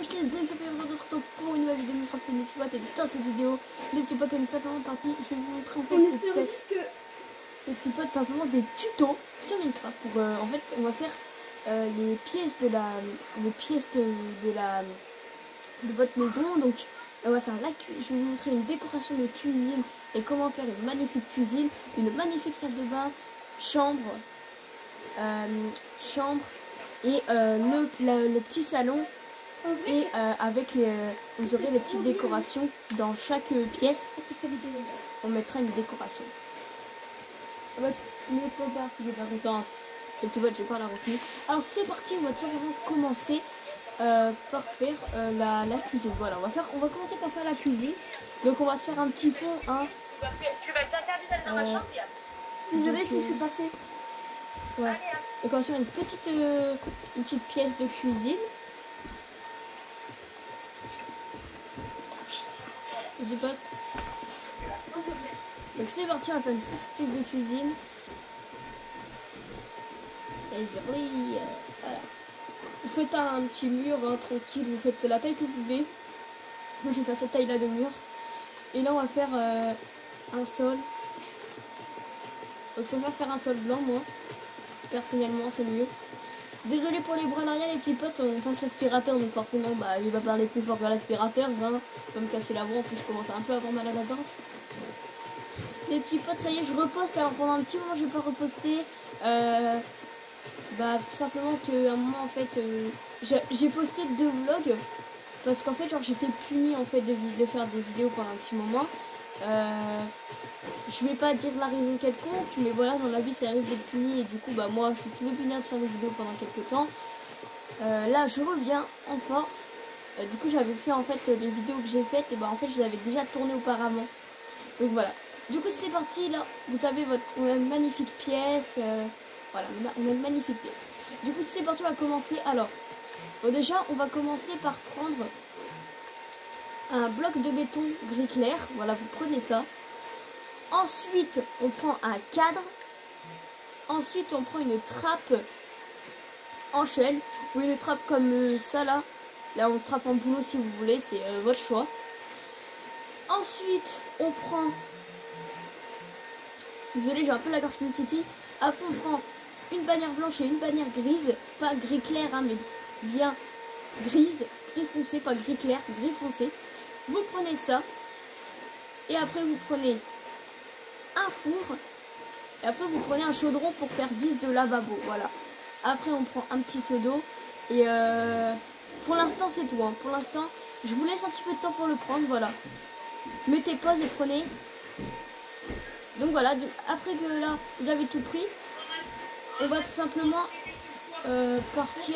wesh les amis, ça fait longtemps de se retrouver pour une nouvelle vidéo de Minecraft et les petits potes. Et dans cette vidéo, les petits potes, une simplement partie. Je vais vous montrer en fait les petits potes simplement des tutos sur Minecraft. Pour, en fait, on va faire les pièces de votre maison. Donc, on va faire je vais vous montrer une décoration de cuisine et comment faire une magnifique cuisine, une magnifique salle de bain, chambre et le petit salon. Et avec vous aurez les petites décorations dans chaque pièce. On mettra une décoration. Mets-toi pas s'il est pas content. Et tu vois, je vais pas la retenue. Alors c'est parti, on va tout simplement commencer par faire la cuisine. Voilà, on va commencer par faire la cuisine. Donc on va se faire un petit fond. Hein. Tu vas être interdit d'aller dans ma chambre, Yann. Désolée si je suis passée. Ouais. Donc on va se faire une petite pièce de cuisine. Je passe. Donc c'est parti, on va faire une petite pièce de cuisine. Voilà. Vous faites un petit mur tranquille, vous faites la taille que vous voulez. Moi j'ai fait cette taille là de mur. Et là on va faire un sol. Donc, je préfère faire un sol blanc moi. Personnellement c'est mieux. Désolé pour les bras derrière les petits potes, on passe l'aspirateur donc forcément il va parler plus fort que l'aspirateur, il va me casser la voix, en plus je commence un peu à avoir mal à la gorge. Les petits potes, ça y est, je reposte. Alors pendant un petit moment je vais pas reposter. Tout simplement qu'à un moment en fait j'ai posté 2 vlogs parce qu'en fait genre j'étais punie en fait de faire des vidéos pendant un petit moment. Je vais pas dire la raison quelconque, mais voilà, dans la vie ça arrive d'être puni et du coup moi je me suis fait punir de faire des vidéos pendant quelques temps. Là je reviens en force. Du coup j'avais fait en fait les vidéos que j'ai faites et en fait je les avais déjà tournées auparavant. Donc voilà. Du coup c'est parti, là vous avez on a une magnifique pièce. Voilà, on a une magnifique pièce. Du coup c'est parti, on va commencer. Alors déjà on va commencer par prendre un bloc de béton gris clair. Voilà, vous prenez ça. Ensuite, on prend un cadre. Ensuite, on prend une trappe en chaîne. Ou une trappe comme ça là. Là, on trappe en boulot si vous voulez. C'est votre choix. Ensuite, on prend... Désolé, j'ai un peu la gorge titi. Après, on prend une bannière blanche et une bannière grise. Pas gris clair, hein, mais bien grise. Gris foncé, pas gris clair, gris foncé. Vous prenez ça. Et après, vous prenez un four et après vous prenez un chaudron pour faire guise de lavabo. Voilà, après on prend un petit seau d'eau et pour l'instant c'est tout hein. Pour l'instant je vous laisse un petit peu de temps pour le prendre. Voilà, mettez pause et prenez. Donc voilà, après que là vous avez tout pris, on va tout simplement partir.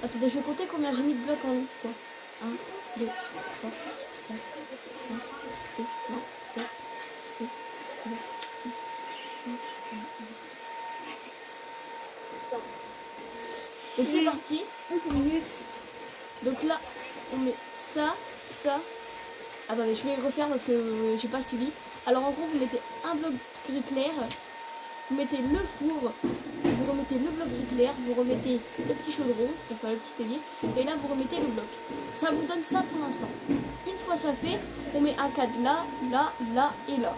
Attendez, je vais compter combien j'ai mis de blocs en haut. 1, 2, 3, 4, 5, 6, 7, 8, 9, 10, 11. Donc c'est parti. Donc là on met ça. Attendez, je vais refaire parce que j'ai pas suivi. Alors en gros vous mettez un bloc gris clair, vous mettez le four, vous remettez le bloc gris clair, vous remettez le petit chaudron, enfin le petit évier, et là vous remettez le bloc. Ça vous donne ça pour l'instant. Une fois ça fait, on met un cadre là et là.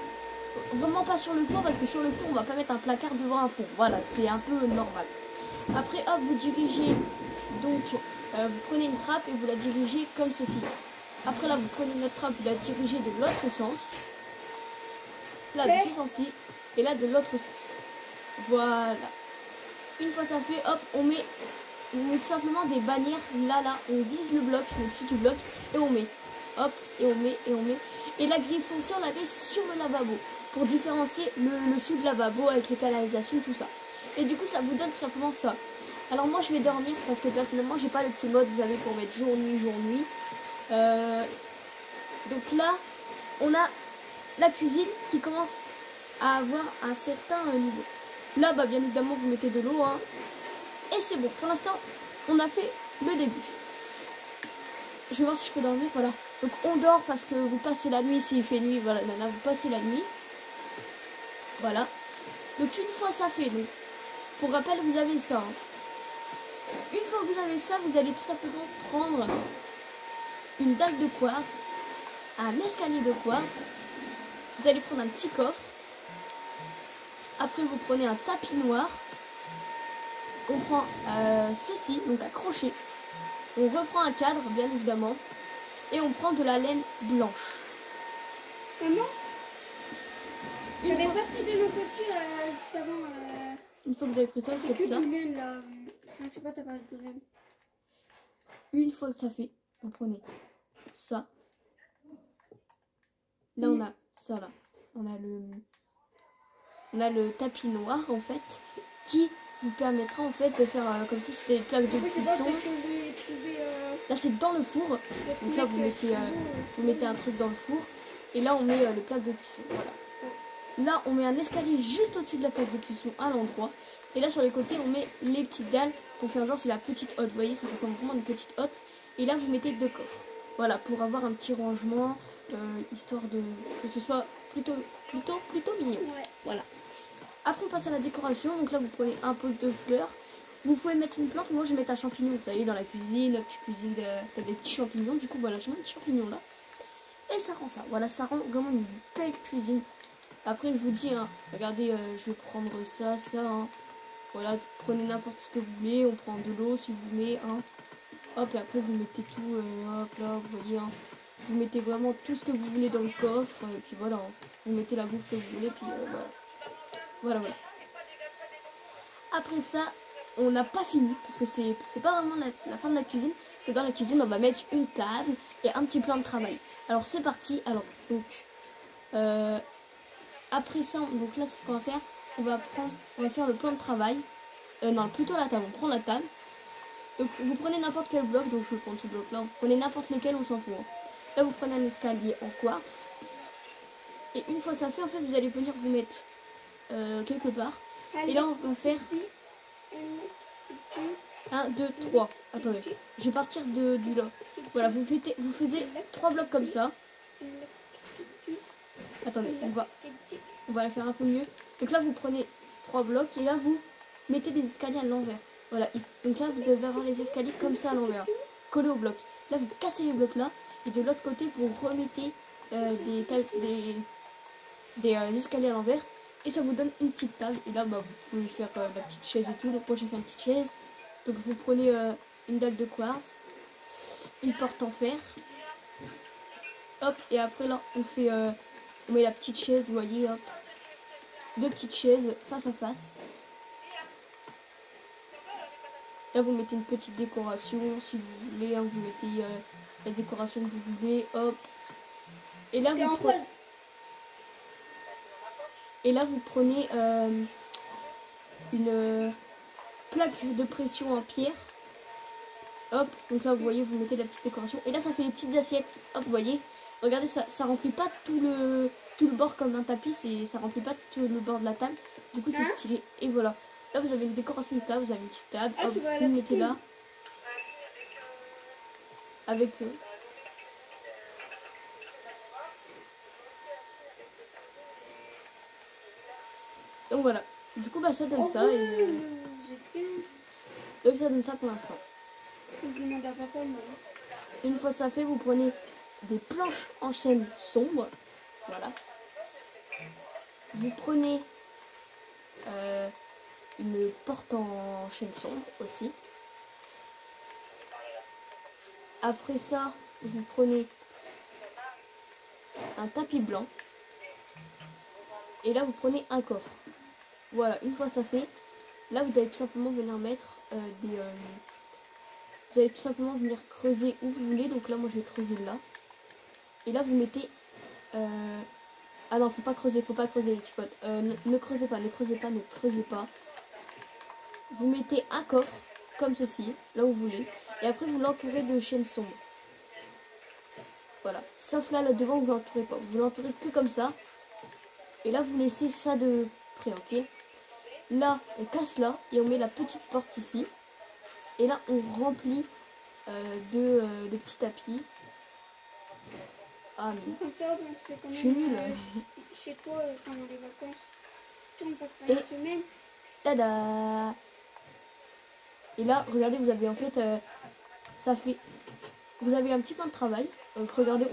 Vraiment pas sur le four parce que sur le four on va pas mettre un placard devant un four. Voilà, c'est un peu normal. Après hop, vous dirigez donc vous prenez une trappe et vous la dirigez comme ceci. Après là vous prenez notre trappe, vous la dirigez de l'autre sens. Là de ce sens-ci et là de l'autre sens. Voilà. Une fois ça fait, hop, on met tout simplement des bannières là, on vise le bloc, le dessus du bloc et on met. Hop, et on met. Et la grille foncée on la met sur le lavabo pour différencier le sous de lavabo avec les canalisations, tout ça. Et du coup ça vous donne tout simplement ça. Alors moi je vais dormir parce que personnellement j'ai pas le petit mode, vous savez, pour mettre jour nuit. Donc là on a la cuisine qui commence à avoir un certain niveau. Là bien évidemment vous mettez de l'eau hein. Et c'est bon, pour l'instant on a fait le début. Je vais voir si je peux dormir. Voilà, donc on dort parce que vous passez la nuit. S'il fait nuit, voilà nana, vous passez la nuit. Voilà, donc une fois ça fait, donc pour rappel vous avez ça hein. Une fois que vous avez ça, vous allez tout simplement prendre une dalle de quartz, un escalier de quartz. Vous allez prendre un petit coffre. Après, vous prenez un tapis noir. On prend ceci, donc un crochet. On reprend un cadre, bien évidemment. Et on prend de la laine blanche. Maman, j'avais pas pris de nourriture juste avant. Une fois que vous avez pris ça, vous C'est que faites ça. du laine là. Enfin, je sais pas, t'as pas de laine. Une fois que ça fait, vous prenez ça. Là, on a ça là. On a le tapis noir en fait qui vous permettra en fait de faire comme si c'était une plaque de cuisson. Là, c'est dans le four. Donc là, vous mettez un truc dans le four. Et là, on met les plaques de cuisson. Voilà. Là, on met un escalier juste au-dessus de la plaque de cuisson à l'endroit. Et là, sur les côtés, on met les petites dalles pour faire genre c'est la petite hotte. Vous voyez, ça ressemble vraiment à une petite hotte. Et là, vous mettez 2 coffres. Voilà, pour avoir un petit rangement, histoire de que ce soit plutôt mignon. Ouais. Voilà. Après, on passe à la décoration. Donc là, vous prenez un pot de fleurs. Vous pouvez mettre une plante. Moi, je vais mettre un champignon. Vous savez, dans la cuisine, tu cuisines, t'as des petits champignons. Du coup, voilà, je mets un petit champignon là. Et ça rend ça. Voilà, ça rend vraiment une belle cuisine. Après, je vous dis, hein, regardez, je vais prendre ça, hein. Voilà, vous prenez n'importe ce que vous voulez. On prend de l'eau si vous voulez, hein. Hop, et après, vous mettez tout, hop, là, vous voyez, hein. Vous mettez vraiment tout ce que vous voulez dans le coffre. Et puis voilà, hein. Vous mettez la bouffe que vous voulez, puis voilà. Voilà. Après ça, on n'a pas fini, parce que c'est pas vraiment la fin de la cuisine. Parce que dans la cuisine, on va mettre une table et un petit plan de travail. Alors, c'est parti. Alors, donc... après ça, donc là, c'est ce qu'on va faire. On va faire le plan de travail. Non, plutôt la table. On prend la table. Donc, vous prenez n'importe quel bloc. Donc, je vais prendre ce bloc-là. Vous prenez n'importe lequel, on s'en fout. Hein. Là, vous prenez un escalier en quartz. Et une fois ça fait, en fait, vous allez venir vous mettre quelque part. Et là, on va faire 1, 2, 3. Attendez, je vais partir du là. Voilà, vous faisiez 3 blocs comme ça. Attendez, on va la faire un peu mieux. Donc là, vous prenez 3 blocs et là, vous mettez des escaliers à l'envers. Voilà, donc là, vous devez avoir les escaliers comme ça à l'envers, collés au bloc. Là, vous cassez les blocs là et de l'autre côté, vous remettez des escaliers à l'envers et ça vous donne une petite table. Et là, bah, vous pouvez faire la petite chaise et tout. Donc moi, j'ai fait une petite chaise. Donc vous prenez une dalle de quartz, une porte en fer. Hop, et après là, on met la petite chaise, vous voyez, hop. 2 petites chaises face à face. Là, vous mettez une petite décoration si vous voulez. Hein, vous mettez la décoration que vous voulez. Hop. Et là, vous prenez une plaque de pression en pierre. Hop. Donc là, vous voyez, vous mettez la petite décoration. Et là, ça fait les petites assiettes. Hop, vous voyez. Regardez, ça remplit pas tout le bord comme un tapis. Ça remplit pas tout le bord de la table. Du coup, c'est stylé. Et voilà. Là, vous avez une décoration de table, vous avez une petite table. Hop, vous mettez là. Avec donc voilà. Du coup, bah ça donne ça. Et, donc ça donne ça pour l'instant. Une fois ça fait, vous prenez des planches en chêne sombre. Voilà. Vous prenez une porte en chêne sombre aussi. Après ça, vous prenez un tapis blanc. Et là, vous prenez un coffre. Voilà, une fois ça fait, là, vous allez tout simplement venir mettre vous allez tout simplement venir creuser où vous voulez. Donc là, moi, je vais creuser là. Et là, vous mettez... Ah non, faut pas creuser les petits potes. Ne creusez pas. Vous mettez un coffre, comme ceci, là où vous voulez. Et après, vous l'entourez de chêne sombre. Voilà. Sauf là devant, vous l'entourez pas. Vous l'entourez que comme ça. Et là, vous laissez ça de près, ok? Là, on casse là et on met la petite porte ici. Et là, on remplit de petits tapis. Ah, mais... Comme ça, je suis nulle. Chez toi, pendant les vacances, on passera Et... une semaine. Tada! Et là, regardez, vous avez en fait... ça fait vous avez un petit plan de travail. Donc regardez,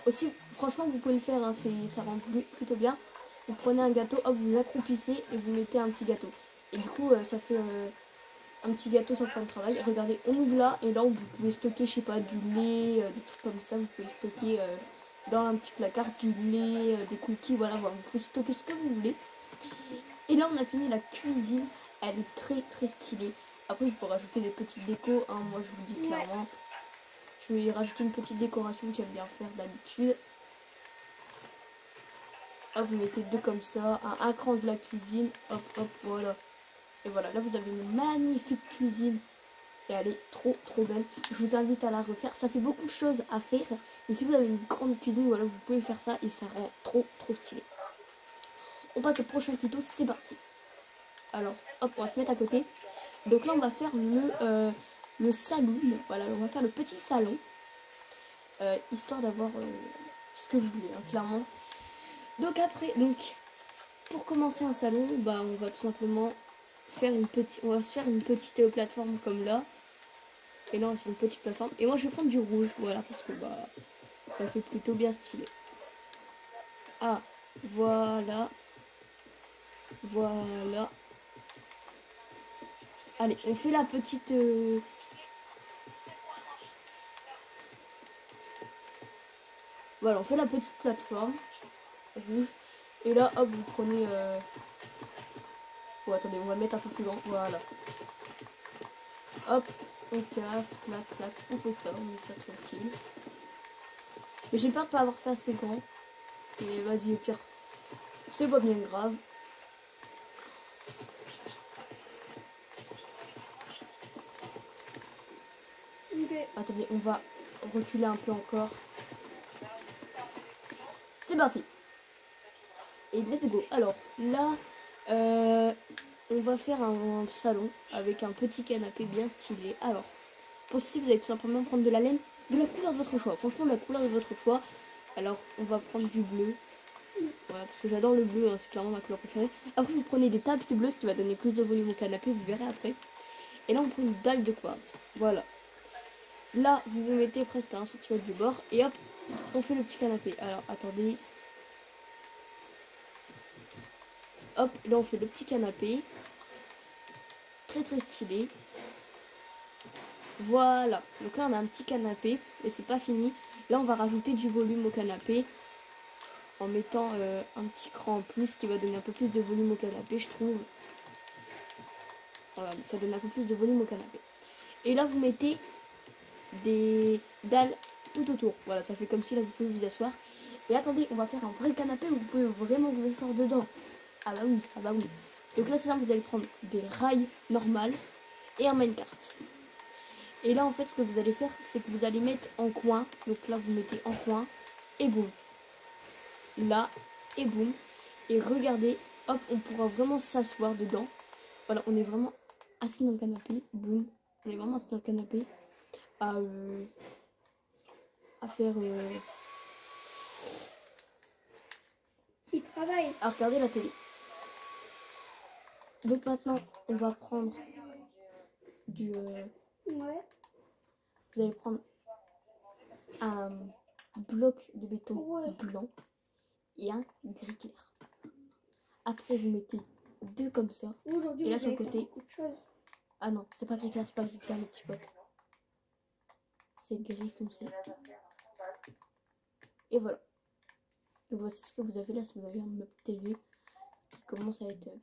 aussi franchement vous pouvez le faire, hein, ça rend plutôt bien. Vous prenez un gâteau, hop, vous accroupissez et vous mettez un petit gâteau. Et du coup ça fait un petit gâteau sur le plan de travail. Regardez, on ouvre là et là vous pouvez stocker, je sais pas, du lait, des trucs comme ça. Vous pouvez stocker dans un petit placard du lait, des cookies, voilà, vous pouvez stocker ce que vous voulez. Et là on a fini la cuisine, elle est très très stylée. Après je peux rajouter des petites décos, hein. Moi je vous dis clairement, je vais y rajouter une petite décoration que j'aime bien faire d'habitude. Hop, vous mettez deux comme ça, un cran de la cuisine, hop hop, voilà. Et voilà, là vous avez une magnifique cuisine. Et elle est trop trop belle. Je vous invite à la refaire. Ça fait beaucoup de choses à faire. Mais si vous avez une grande cuisine, voilà, vous pouvez faire ça et ça rend trop trop stylé. On passe au prochain tuto, c'est parti. Alors, hop, on va se mettre à côté. Donc là, on va faire le salon. Voilà, on va faire le petit salon. Histoire d'avoir ce que vous voulez, hein, clairement. Donc après, pour commencer un salon, bah on va tout simplement faire on va se faire une petite plateforme comme là. Et là, c'est une petite plateforme. Et moi, je vais prendre du rouge, voilà, parce que bah ça fait plutôt bien stylé. Ah, voilà. Voilà. Allez, on fait la petite... Voilà, on fait la petite plateforme rouge. Et là, hop, vous prenez... Oh, attendez, on va le mettre un peu plus loin. Voilà. Hop, on casse, clac, clac. On fait ça, on met ça tranquille. Mais j'ai peur de pas avoir fait assez grand. Mais vas-y, au pire, c'est pas bien grave. Okay. Attendez, on va reculer un peu encore. C'est parti. Et let's go. Alors, là, on va faire un salon avec un petit canapé bien stylé. Alors, pour ceci, vous allez tout simplement prendre de la laine de la couleur de votre choix. Franchement, la couleur de votre choix. Alors, on va prendre du bleu. Voilà, parce que j'adore le bleu, hein, c'est clairement ma couleur préférée. Après, vous prenez des tapis bleus, ce qui va donner plus de volume au canapé, vous verrez après. Et là, on prend une dalle de quartz. Voilà. Là, vous vous mettez presque à 1 cm du bord. Et hop, on fait le petit canapé. Alors, attendez. Hop, là, on fait le petit canapé. Très, très stylé. Voilà. Donc là, on a un petit canapé. Mais c'est pas fini. Là, on va rajouter du volume au canapé. En mettant un petit cran en plus qui va donner un peu plus de volume au canapé, je trouve. Voilà, ça donne un peu plus de volume au canapé. Et là, vous mettez des dalles tout autour. Voilà, ça fait comme si là, vous pouvez vous asseoir. Et attendez, on va faire un vrai canapé où vous pouvez vraiment vous asseoir dedans. Ah bah oui, ah bah oui. Donc là, c'est simple, vous allez prendre des rails normales et un minecart. Et là, en fait, ce que vous allez faire, c'est que vous allez mettre en coin. Donc là, vous mettez en coin et boum. Là et boum. Et regardez, hop, on pourra vraiment s'asseoir dedans. Voilà, on est vraiment assis dans le canapé. Boum. On est vraiment assis dans le canapé. À faire... Il travaille. à regarder la télé. Donc maintenant, on va prendre du... Ouais. vous allez prendre un bloc de béton blanc et un gris clair. Après, vous mettez deux comme ça. Aujourd'hui, et là, sur le côté... beaucoup de choses. Ah non, c'est pas gris clair, c'est pas gris clair, les petits potes. C'est gris foncé. Et voilà. Donc voici ce que vous avez là, si vous avez un meuble télé qui commence à être bien.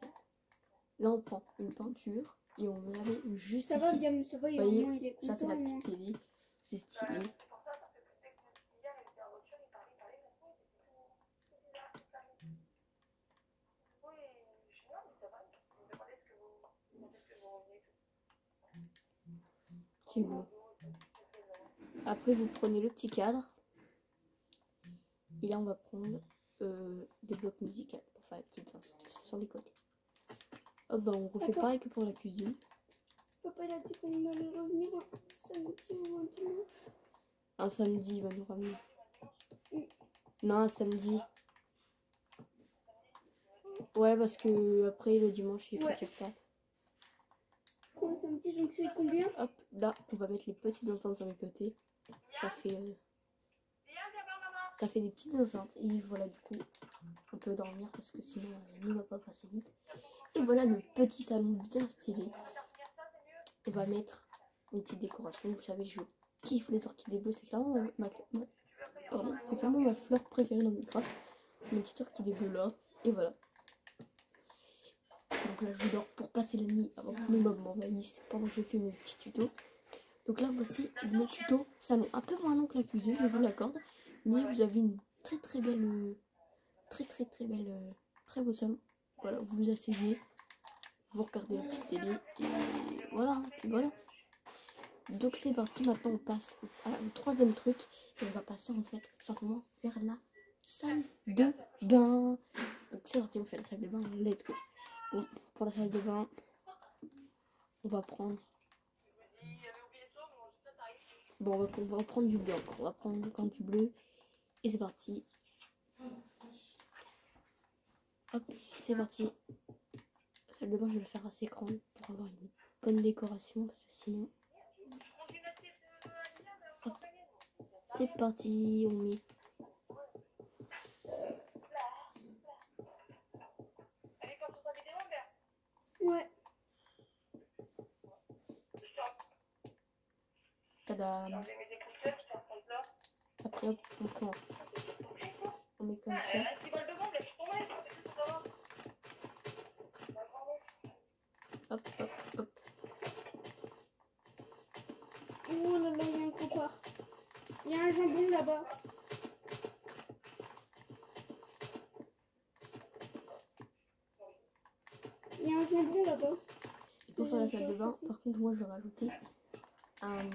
Là, on prend une peinture et on va laver juste ça ici. Va bien, ça va, vous voyez, il est ça fait la content, petite télé. C'est stylé. C'est beau. Après, vous prenez le petit cadre. Et là, on va prendre des blocs musicaux pour faire la petite danse sur les côtés. Hop, bah, on refait pareil que pour la cuisine. Papa, il a dit qu'on allait revenir un samedi ou un dimanche. Un samedi, il va nous ramener. Non, un samedi. Ouais, parce que après, le dimanche, il faut qu'il reparte. Quoi, samedi, donc c'est combien? Hop, là, on va mettre les petites enceintes sur les côtés. ça fait des petites enceintes. Et voilà, du coup, on peut dormir parce que sinon la nuit va pas passer vite. Et voilà le petit salon bien stylé. On va mettre une petite décoration. Vous savez, je kiffe les orchidées bleues. C'est clairement c'est clairement ma fleur préférée dans Minecraft. Une petite orchidée bleue là. Et voilà. Donc là, je dors pour passer la nuit avant que les mobs m'envahissent pendant que je fais mon petit tuto. Donc là, voici le tuto salon. Un peu moins long que la cuisine, je vous l'accorde. Mais vous avez une très belle, très beau salon. Voilà, vous vous asseyez, vous regardez la petite télé et voilà, et voilà. Donc c'est parti, maintenant on passe au troisième truc et on va passer en fait tout simplement vers la salle de bain. Donc c'est parti, on fait la salle de bain, let's go. Bon, pour la salle de bain, on va prendre... Bon, on va prendre du blanc, on va prendre du bleu et c'est parti. Hop, c'est parti. La salle de bain, je vais le faire assez grand pour avoir une bonne décoration parce que sinon... Hop. C'est parti, on met... Ouais. Tadam. Après, hop, on met comme ça. Hop, hop, hop. Oh là là, il y a un comptoir. Il y a un jambon là-bas. Il y a un jambon là-bas. Et pour faire la salle de bain, par contre, moi je vais rajouter un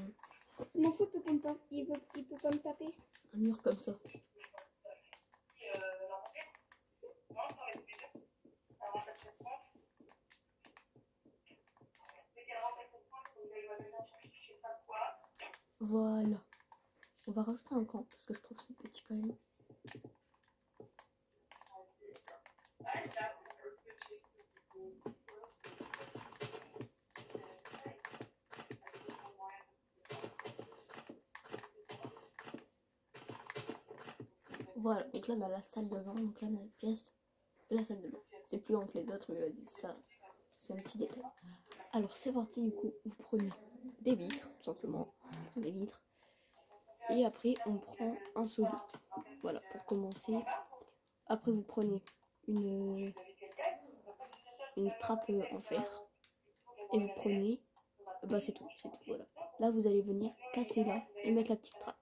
Je m'en fous, il peut pas me taper. mur comme ça. Voilà. On va rajouter un camp parce que je trouve c'est petit quand même. Voilà, donc là on a la salle de bain, donc là on a la pièce de la salle de bain. C'est plus grand que les autres, mais vas-y, ça c'est un petit détail. Alors c'est parti, du coup, vous prenez des vitres, tout simplement, des vitres. Et après on prend un seau d'eau. Voilà, pour commencer. Après vous prenez une trappe en fer. Et vous prenez, bah c'est tout, voilà. Là vous allez venir casser là et mettre la petite trappe.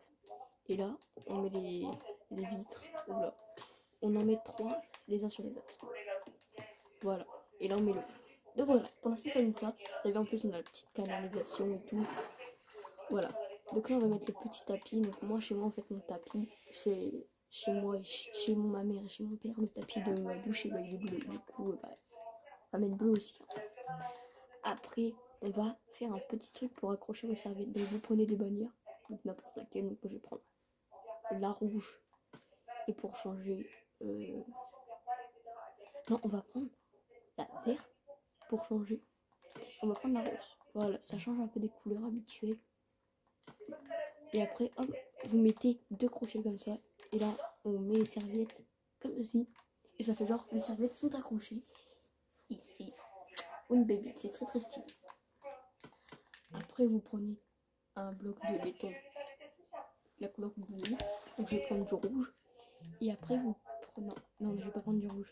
Et là, on met les vitres, là. On en met 3 les uns sur les autres. Voilà, et là on met l'eau. Donc voilà, pour l'instant ça donne ça. Vous avez en plus on a la petite canalisation et tout. Voilà, donc là on va mettre le petit tapis. Donc moi chez moi en fait mon tapis, chez moi et chez ma mère et chez mon père, le tapis de ma douche bah, il est bleu. Du coup, bah, on va mettre bleu aussi. Après, on va faire un petit truc pour accrocher vos serviettes. Donc vous prenez des bannières, donc n'importe laquelle, donc je vais prendre la rouge. Et pour changer... Non, on va prendre la verte pour changer. On va prendre la rose. Voilà, ça change un peu des couleurs habituelles. Et après, hop, vous mettez 2 crochets comme ça. Et là, on met les serviettes comme ceci. Et ça fait genre, les serviettes sont accrochées. Et c'est une baby, c'est très stylé. Après, vous prenez un bloc de béton, la couleur que vous voulez. Donc, je vais prendre du rouge. Et après, vous prenez... Non, je vais pas prendre du rouge.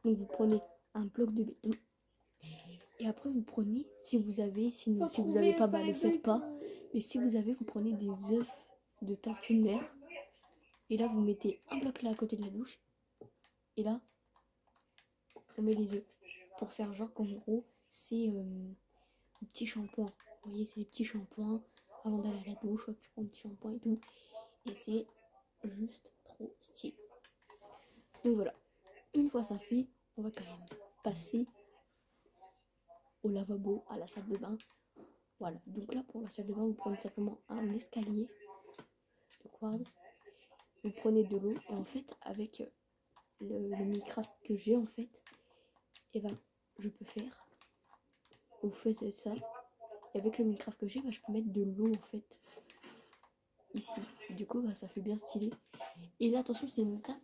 Donc, vous prenez un bloc de béton. Et après, vous prenez, si vous avez, sinon, si vous avez pas, bah, le faites pas. Mais si vous avez, vous prenez des œufs de tortue de mer. Et là, vous mettez un bloc là à côté de la douche. Et là, on met les œufs. Pour faire genre qu'en gros, c'est un petit shampoing. Vous voyez, c'est les petits shampoings. Avant d'aller à la douche, hop, tu prends un petit shampoing et tout. Et c'est juste trop stylé. Donc voilà. Une fois ça fait, on va quand même passer au lavabo, à la salle de bain. Voilà. Donc là, pour la salle de bain, vous prenez simplement un escalier de quartz. Vous prenez de l'eau. Et en fait, avec le Minecraft que j'ai, en fait, et ben, je peux faire... Vous faites ça. Et avec le Minecraft que j'ai, bah, je peux mettre de l'eau en fait ici. Du coup, bah, ça fait bien stylé. Et là, attention, c'est une étape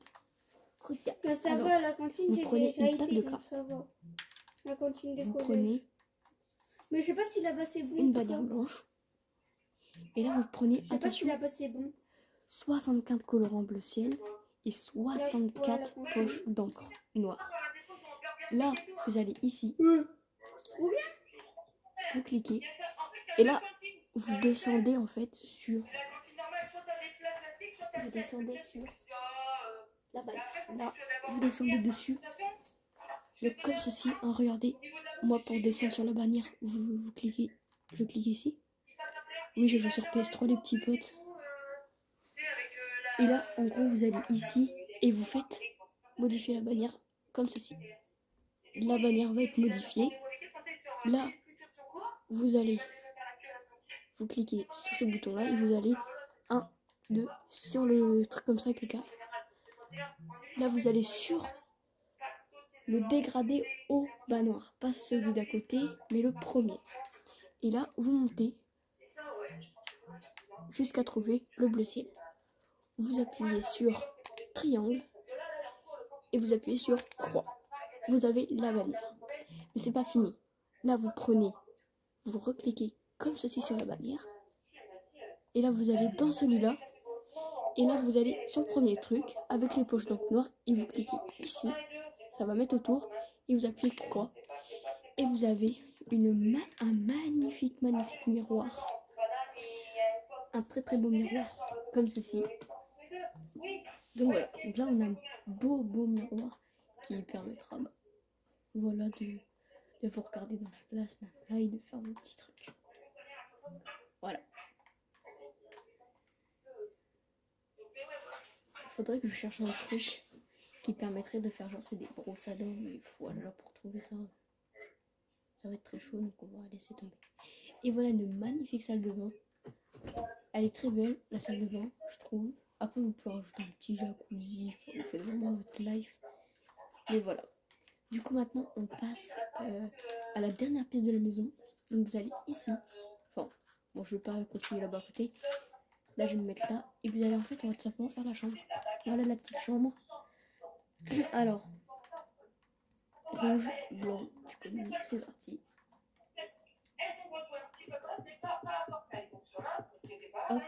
cruciale. Bah, ça Alors, va, la cantine, vous j'ai prenez déjà une table été, de donc craft. ça va. La cantine des Vous collèges. prenez Mais je sais pas si là-bas c'est bon. une bannière blanche. Et là, vous prenez, Je sais pas si attention, là-bas c'est bon. 64 colorants bleu ciel et 64 Voilà. poches d'encre noire. Là, vous allez ici, Trop bien. vous cliquez, et là, vous descendez en fait sur... Vous descendez sur la bannière. Là, vous descendez dessus. Donc comme ceci, hein, regardez, moi pour descendre sur la bannière, vous cliquez, je clique ici. Oui, je joue sur PS3 les petits potes. Et là, en gros, vous allez ici et vous faites modifier la bannière comme ceci. La bannière va être modifiée. Là, vous allez, vous cliquez sur ce bouton-là et vous allez 1, 2, sur le truc comme ça avec le carré. Là, vous allez sur le dégradé au bas noir, pas celui d'à côté, mais le premier. Et là, vous montez jusqu'à trouver le bleu ciel. Vous appuyez sur triangle et vous appuyez sur croix. Vous avez la bannière. Mais c'est pas fini. Là, vous prenez, vous recliquez comme ceci sur la bannière. Et là, vous allez dans celui-là. Et là, vous allez sur le premier truc avec les poches d'encre noire et vous cliquez ici. Ça va mettre autour et vous appuyez croix. Et vous avez un magnifique miroir. Un très très beau miroir comme ceci. Donc voilà, donc là on a un beau miroir qui permettra voilà, de vous regarder dans la glace là et de faire vos petits trucs. Voilà. Il faudrait que je cherche un truc qui permettrait de faire genre c'est des brosses à dents, mais voilà, pour trouver ça, ça va être très chaud, donc on va laisser tomber. Et voilà une magnifique salle de bain. Elle est très belle, la salle de bain, je trouve. Après, vous pouvez rajouter un petit jacuzzi, vous faites vraiment votre life. Mais voilà. Du coup, maintenant, on passe à la dernière pièce de la maison. Donc, vous allez ici. Enfin, bon, je ne vais pas continuer là-bas à côté. Là, je vais me mettre là. Et vous allez, en fait, on va tout simplement faire la chambre. Voilà la petite chambre. Alors, rouge, blanc, tu connais, c'est parti. Hop.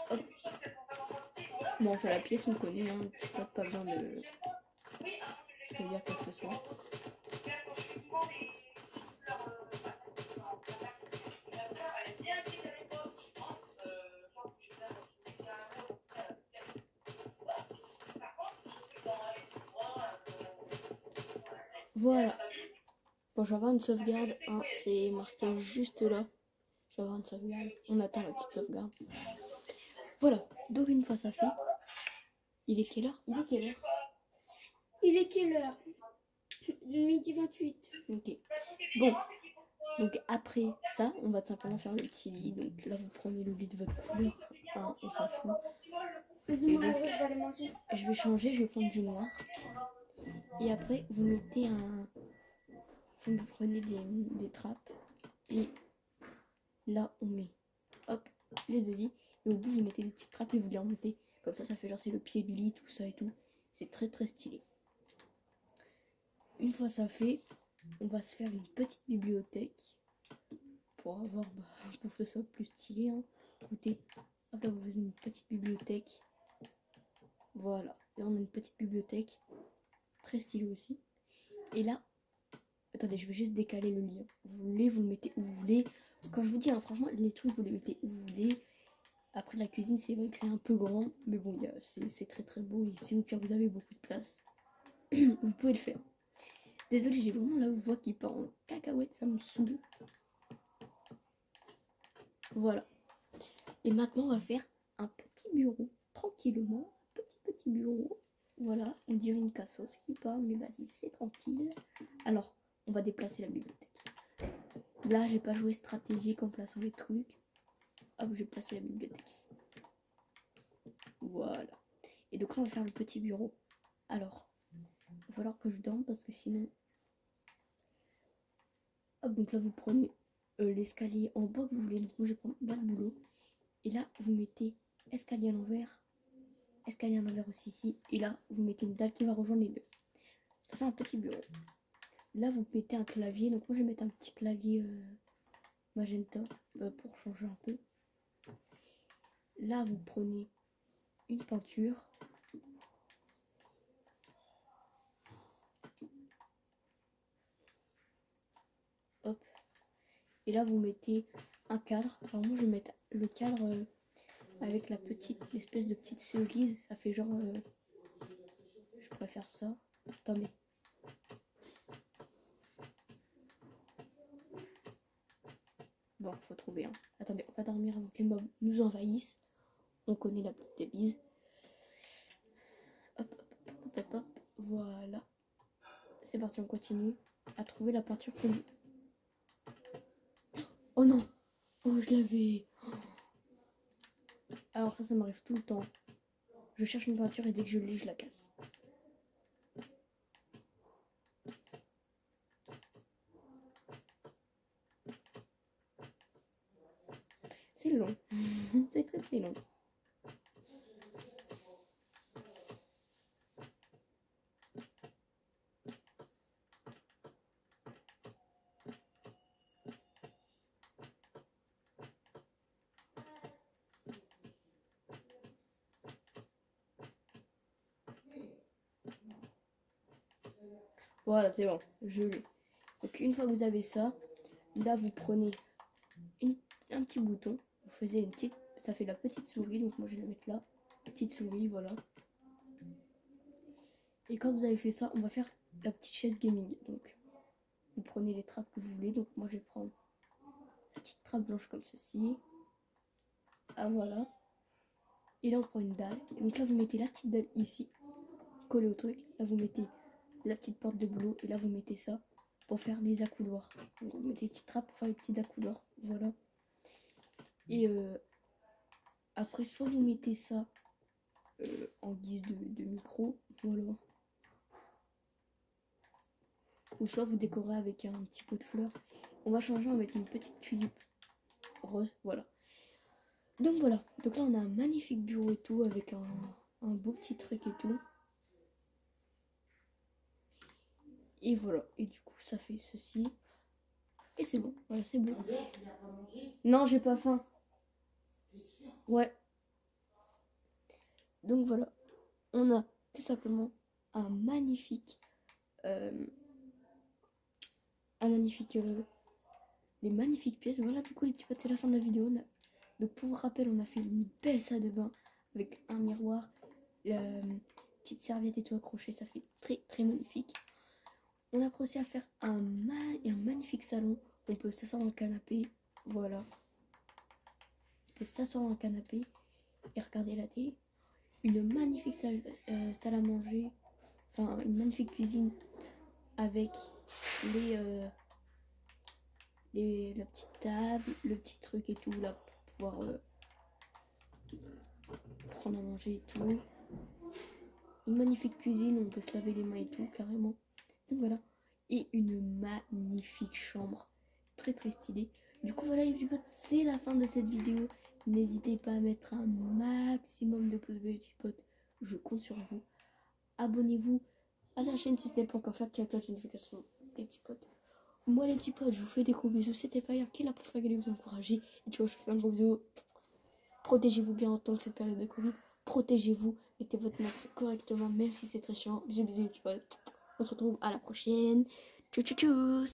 Hop. Bon, on fait la pièce, on connaît, hein, pas besoin de dire quoi que ce soit. Voilà. Bon, je vais avoir une sauvegarde, hein, c'est marqué juste là. Je vais avoir une sauvegarde. On attend la petite sauvegarde. Voilà, donc une fois ça fait, il est quelle heure? Il est quelle heure? Midi 28. Ok. Bon, donc après ça, on va tout simplement faire le petit lit. Donc là, vous prenez le lit de votre couleur, hein, on s'en fout. Et donc, je vais changer, je vais prendre du noir. Et après, vous mettez vous prenez des trappes. Et là, on met, hop, les deux lits. Et au bout, vous mettez des petites trappes et vous les remontez. Comme ça fait genre c'est le pied de lit, tout ça et tout. C'est très très stylé. Une fois ça fait, on va se faire une petite bibliothèque. Pour avoir, pour que ce soit plus stylé. Hein. Écoutez, hop là, vous faites une petite bibliothèque. Voilà. Là, on a une petite bibliothèque. Très stylé aussi. Et là, attendez, je vais juste décaler le lit. Vous voulez, vous le mettez où vous voulez. Quand je vous dis, hein, franchement, les trucs, vous les mettez où vous voulez. Après, la cuisine, c'est vrai que c'est un peu grand. Mais bon, c'est très très beau. Et si au pire, vous avez beaucoup de place, vous pouvez le faire. Désolée, j'ai vraiment la voix qui part en cacahuète, ça me saoule. Voilà. Et maintenant, on va faire un petit bureau, tranquillement. Petit bureau. Voilà, on dirait une cassos qui part, mais vas-y, c'est tranquille. Alors, on va déplacer la bibliothèque. Là, j'ai pas joué stratégique en plaçant les trucs. Hop, j'ai placé la bibliothèque ici. Voilà. Et donc là, on va faire le petit bureau. Alors, il va falloir que je dorme parce que sinon... Hop, donc là, vous prenez l'escalier en bas que vous voulez. Donc moi, je vais prendre bas de boulot. Et là, vous mettez escalier à l'envers. Escalier à l'envers aussi ici. Et là, vous mettez une dalle qui va rejoindre les deux. Ça fait un petit bureau. Là, vous mettez un clavier. Donc moi, je vais mettre un petit clavier magenta pour changer un peu. Là, vous prenez une peinture. Hop. Et là, vous mettez un cadre. Alors moi, je vais mettre le cadre avec la petite, l'espèce de petite cerise. Ça fait genre... je préfère ça. Attendez. Bon, faut trouver. Hein. Attendez, on va dormir avant que les mobs nous envahissent. On connaît la petite débise. Hop, hop, hop, hop, hop. Voilà. C'est parti, on continue à trouver la peinture qu'on veut. Oh non! Oh, je l'avais. Alors ça m'arrive tout le temps. Je cherche une peinture et dès que je l'ai, je la casse. C'est long. C'est très long. Voilà, c'est bon, je l'ai. Donc une fois que vous avez ça, là vous prenez un petit bouton, vous faisiez une petite, ça fait la petite souris, donc moi je vais la mettre là, petite souris, voilà. Et quand vous avez fait ça, on va faire la petite chaise gaming. Donc vous prenez les trappes que vous voulez, donc moi je vais prendre la petite trappe blanche comme ceci. Ah voilà. Et là on prend une dalle, et donc là vous mettez la petite dalle ici, collée au truc, là vous mettez la petite porte de boulot et là vous mettez ça pour faire les accoudoirs. Donc vous mettez les petites trappes pour faire les petits accoudoirs, voilà. Et après soit vous mettez ça en guise de micro, voilà. Ou soit vous décorez avec un petit pot de fleurs. On va changer avec une petite tulipe rose, voilà. Donc voilà, donc là on a un magnifique bureau et tout avec un beau petit truc et tout. Et voilà, et du coup ça fait ceci. Et c'est bon, voilà, c'est bon. Non, j'ai pas faim. Ouais. Donc voilà, on a tout simplement un magnifique... les magnifiques pièces. Voilà, du coup les petits potes, c'est la fin de la vidéo. Donc pour vous rappel, on a fait une belle salle de bain avec un miroir, la petite serviette et tout accroché. Ça fait très magnifique. On a réussi à faire un magnifique salon. On peut s'asseoir dans le canapé. Voilà. On peut s'asseoir dans le canapé et regarder la télé. Une magnifique salle à manger. Enfin, une magnifique cuisine avec la petite table, le petit truc et tout là pour pouvoir prendre à manger et tout. Une magnifique cuisine, on peut se laver les mains et tout carrément. Donc voilà. Et une magnifique chambre. Très stylée. Du coup voilà les petits potes, c'est la fin de cette vidéo. N'hésitez pas à mettre un maximum de pouces bleus les petits potes. Je compte sur vous. Abonnez-vous à la chaîne si ce n'est pas encore fait. Check la notification les petits potes. Moi les petits potes, je vous fais des gros bisous. C'était Fire qui est là pour faire vous encourager. Et tu vois, je vous fais un gros bisou. Protégez-vous bien en tant que cette période de Covid. Protégez-vous. Mettez votre masque correctement, même si c'est très chiant. Bisous les petits potes. On se retrouve à la prochaine. Tchou tchou tchou.